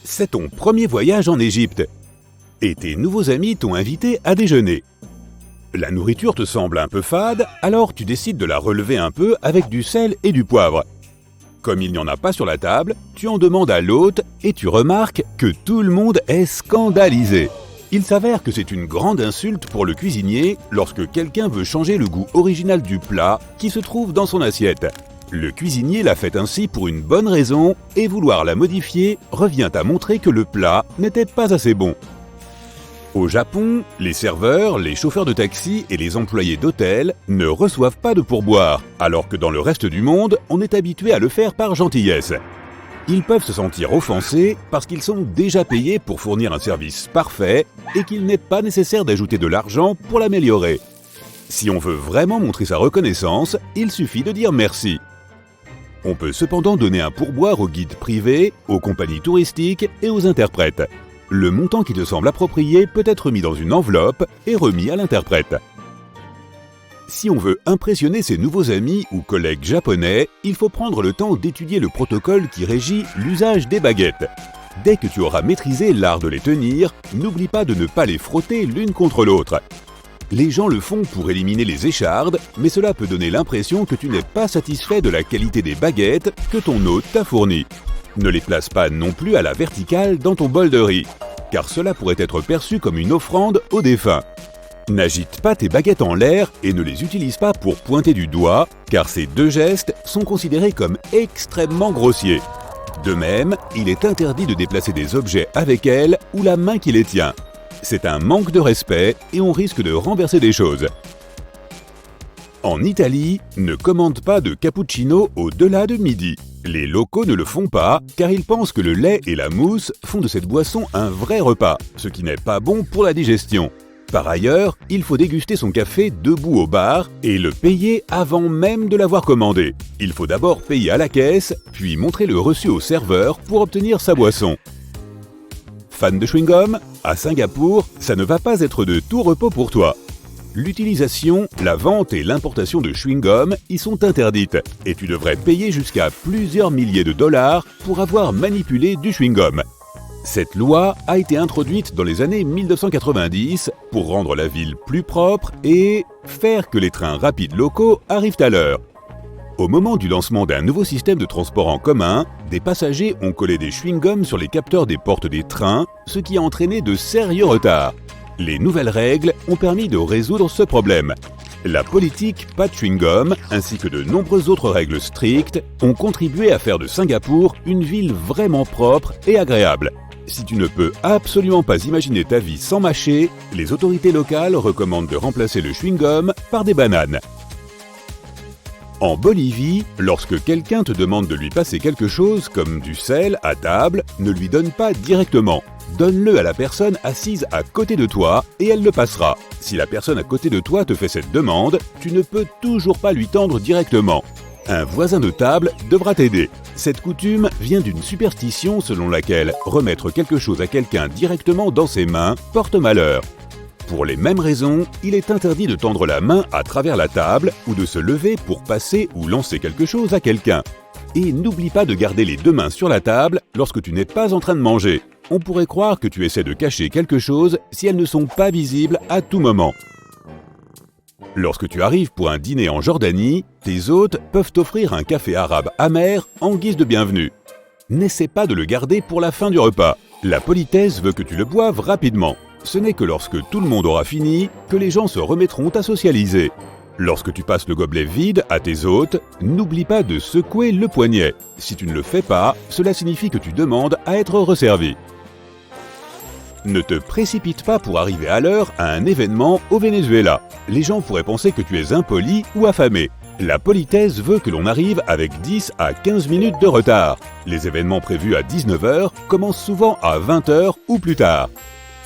C'est ton premier voyage en Égypte. Et tes nouveaux amis t'ont invité à déjeuner. La nourriture te semble un peu fade, alors tu décides de la relever un peu avec du sel et du poivre. Comme il n'y en a pas sur la table, tu en demandes à l'hôte et tu remarques que tout le monde est scandalisé. Il s'avère que c'est une grande insulte pour le cuisinier lorsque quelqu'un veut changer le goût original du plat qui se trouve dans son assiette. Le cuisinier l'a fait ainsi pour une bonne raison et vouloir la modifier revient à montrer que le plat n'était pas assez bon. Au Japon, les serveurs, les chauffeurs de taxi et les employés d'hôtel ne reçoivent pas de pourboire, alors que dans le reste du monde, on est habitué à le faire par gentillesse. Ils peuvent se sentir offensés parce qu'ils sont déjà payés pour fournir un service parfait et qu'il n'est pas nécessaire d'ajouter de l'argent pour l'améliorer. Si on veut vraiment montrer sa reconnaissance, il suffit de dire merci. On peut cependant donner un pourboire aux guides privés, aux compagnies touristiques et aux interprètes. Le montant qui te semble approprié peut être mis dans une enveloppe et remis à l'interprète. Si on veut impressionner ses nouveaux amis ou collègues japonais, il faut prendre le temps d'étudier le protocole qui régit l'usage des baguettes. Dès que tu auras maîtrisé l'art de les tenir, n'oublie pas de ne pas les frotter l'une contre l'autre. Les gens le font pour éliminer les échardes, mais cela peut donner l'impression que tu n'es pas satisfait de la qualité des baguettes que ton hôte t'a fournies. Ne les place pas non plus à la verticale dans ton bol de riz, car cela pourrait être perçu comme une offrande aux défunts. N'agite pas tes baguettes en l'air et ne les utilise pas pour pointer du doigt, car ces deux gestes sont considérés comme extrêmement grossiers. De même, il est interdit de déplacer des objets avec elles ou la main qui les tient. C'est un manque de respect et on risque de renverser des choses. En Italie, ne commande pas de cappuccino au-delà de midi. Les locaux ne le font pas car ils pensent que le lait et la mousse font de cette boisson un vrai repas, ce qui n'est pas bon pour la digestion. Par ailleurs, il faut déguster son café debout au bar et le payer avant même de l'avoir commandé. Il faut d'abord payer à la caisse, puis montrer le reçu au serveur pour obtenir sa boisson. Fan de chewing-gum? À Singapour, ça ne va pas être de tout repos pour toi. L'utilisation, la vente et l'importation de chewing-gum y sont interdites et tu devrais payer jusqu'à plusieurs milliers de dollars pour avoir manipulé du chewing-gum. Cette loi a été introduite dans les années 1990 pour rendre la ville plus propre et faire que les trains rapides locaux arrivent à l'heure. Au moment du lancement d'un nouveau système de transport en commun, des passagers ont collé des chewing-gums sur les capteurs des portes des trains, ce qui a entraîné de sérieux retards. Les nouvelles règles ont permis de résoudre ce problème. La politique pas de chewing-gum, ainsi que de nombreuses autres règles strictes, ont contribué à faire de Singapour une ville vraiment propre et agréable. Si tu ne peux absolument pas imaginer ta vie sans mâcher, les autorités locales recommandent de remplacer le chewing-gum par des bananes. En Bolivie, lorsque quelqu'un te demande de lui passer quelque chose comme du sel à table, ne lui donne pas directement. Donne-le à la personne assise à côté de toi et elle le passera. Si la personne à côté de toi te fait cette demande, tu ne peux toujours pas lui tendre directement. Un voisin de table devra t'aider. Cette coutume vient d'une superstition selon laquelle remettre quelque chose à quelqu'un directement dans ses mains porte malheur. Pour les mêmes raisons, il est interdit de tendre la main à travers la table ou de se lever pour passer ou lancer quelque chose à quelqu'un. Et n'oublie pas de garder les deux mains sur la table lorsque tu n'es pas en train de manger. On pourrait croire que tu essaies de cacher quelque chose si elles ne sont pas visibles à tout moment. Lorsque tu arrives pour un dîner en Jordanie, tes hôtes peuvent t'offrir un café arabe amer en guise de bienvenue. N'essaie pas de le garder pour la fin du repas. La politesse veut que tu le boives rapidement. Ce n'est que lorsque tout le monde aura fini que les gens se remettront à socialiser. Lorsque tu passes le gobelet vide à tes hôtes, n'oublie pas de secouer le poignet. Si tu ne le fais pas, cela signifie que tu demandes à être resservi. Ne te précipite pas pour arriver à l'heure à un événement au Venezuela. Les gens pourraient penser que tu es impoli ou affamé. La politesse veut que l'on arrive avec 10 à 15 minutes de retard. Les événements prévus à 19h commencent souvent à 20h ou plus tard.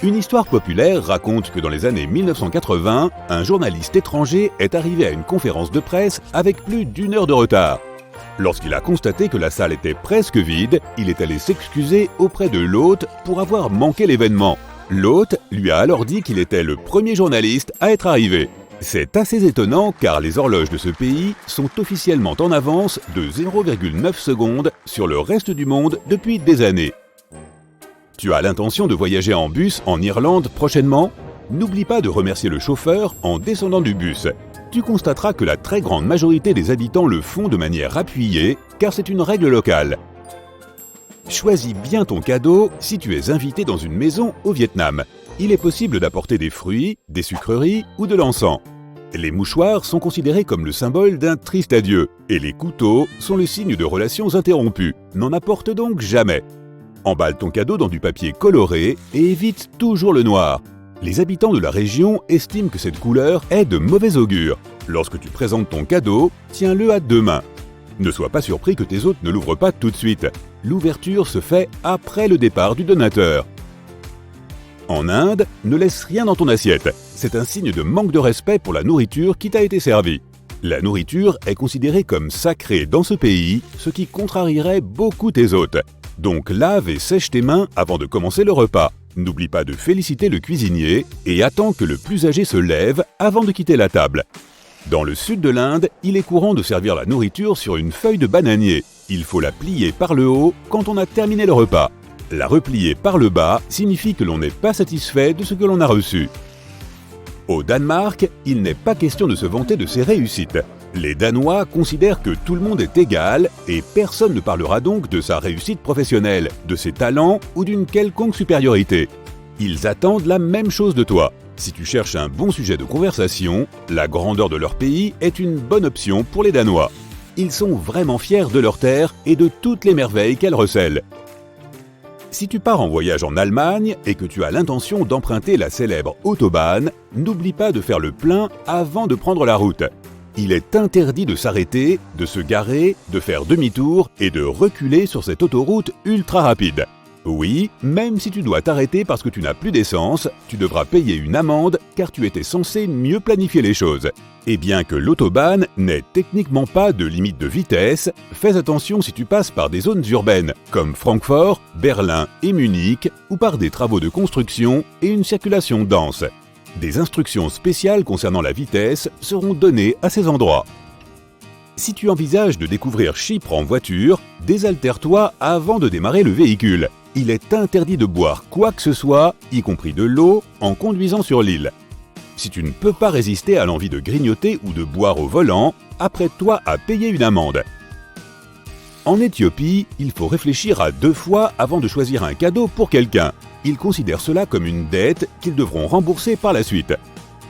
Une histoire populaire raconte que dans les années 1980, un journaliste étranger est arrivé à une conférence de presse avec plus d'1 heure de retard. Lorsqu'il a constaté que la salle était presque vide, il est allé s'excuser auprès de l'hôte pour avoir manqué l'événement. L'hôte lui a alors dit qu'il était le premier journaliste à être arrivé. C'est assez étonnant car les horloges de ce pays sont officiellement en avance de 0,9 secondes sur le reste du monde depuis des années. Tu as l'intention de voyager en bus en Irlande prochainement? N'oublie pas de remercier le chauffeur en descendant du bus. Tu constateras que la très grande majorité des habitants le font de manière appuyée, car c'est une règle locale. Choisis bien ton cadeau si tu es invité dans une maison au Vietnam. Il est possible d'apporter des fruits, des sucreries ou de l'encens. Les mouchoirs sont considérés comme le symbole d'un triste adieu, et les couteaux sont le signe de relations interrompues. N'en apporte donc jamais. Emballe ton cadeau dans du papier coloré et évite toujours le noir. Les habitants de la région estiment que cette couleur est de mauvais augure. Lorsque tu présentes ton cadeau, tiens-le à deux mains. Ne sois pas surpris que tes hôtes ne l'ouvrent pas tout de suite. L'ouverture se fait après le départ du donateur. En Inde, ne laisse rien dans ton assiette. C'est un signe de manque de respect pour la nourriture qui t'a été servie. La nourriture est considérée comme sacrée dans ce pays, ce qui contrarierait beaucoup tes hôtes. Donc lave et sèche tes mains avant de commencer le repas. N'oublie pas de féliciter le cuisinier et attends que le plus âgé se lève avant de quitter la table. Dans le sud de l'Inde, il est courant de servir la nourriture sur une feuille de bananier. Il faut la plier par le haut quand on a terminé le repas. La replier par le bas signifie que l'on n'est pas satisfait de ce que l'on a reçu. Au Danemark, il n'est pas question de se vanter de ses réussites. Les Danois considèrent que tout le monde est égal et personne ne parlera donc de sa réussite professionnelle, de ses talents ou d'une quelconque supériorité. Ils attendent la même chose de toi. Si tu cherches un bon sujet de conversation, la grandeur de leur pays est une bonne option pour les Danois. Ils sont vraiment fiers de leur terre et de toutes les merveilles qu'elle recèle. Si tu pars en voyage en Allemagne et que tu as l'intention d'emprunter la célèbre Autobahn, n'oublie pas de faire le plein avant de prendre la route. Il est interdit de s'arrêter, de se garer, de faire demi-tour et de reculer sur cette autoroute ultra rapide. Oui, même si tu dois t'arrêter parce que tu n'as plus d'essence, tu devras payer une amende car tu étais censé mieux planifier les choses. Et bien que l'autobahn n'ait techniquement pas de limite de vitesse, fais attention si tu passes par des zones urbaines comme Francfort, Berlin et Munich ou par des travaux de construction et une circulation dense. Des instructions spéciales concernant la vitesse seront données à ces endroits. Si tu envisages de découvrir Chypre en voiture, désaltère-toi avant de démarrer le véhicule. Il est interdit de boire quoi que ce soit, y compris de l'eau, en conduisant sur l'île. Si tu ne peux pas résister à l'envie de grignoter ou de boire au volant, apprête-toi à payer une amende. En Éthiopie, il faut réfléchir à 2 fois avant de choisir un cadeau pour quelqu'un. Ils considèrent cela comme une dette qu'ils devront rembourser par la suite.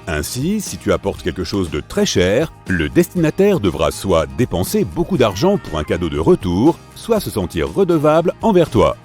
Ainsi, si tu apportes quelque chose de très cher, le destinataire devra soit dépenser beaucoup d'argent pour un cadeau de retour, soit se sentir redevable envers toi.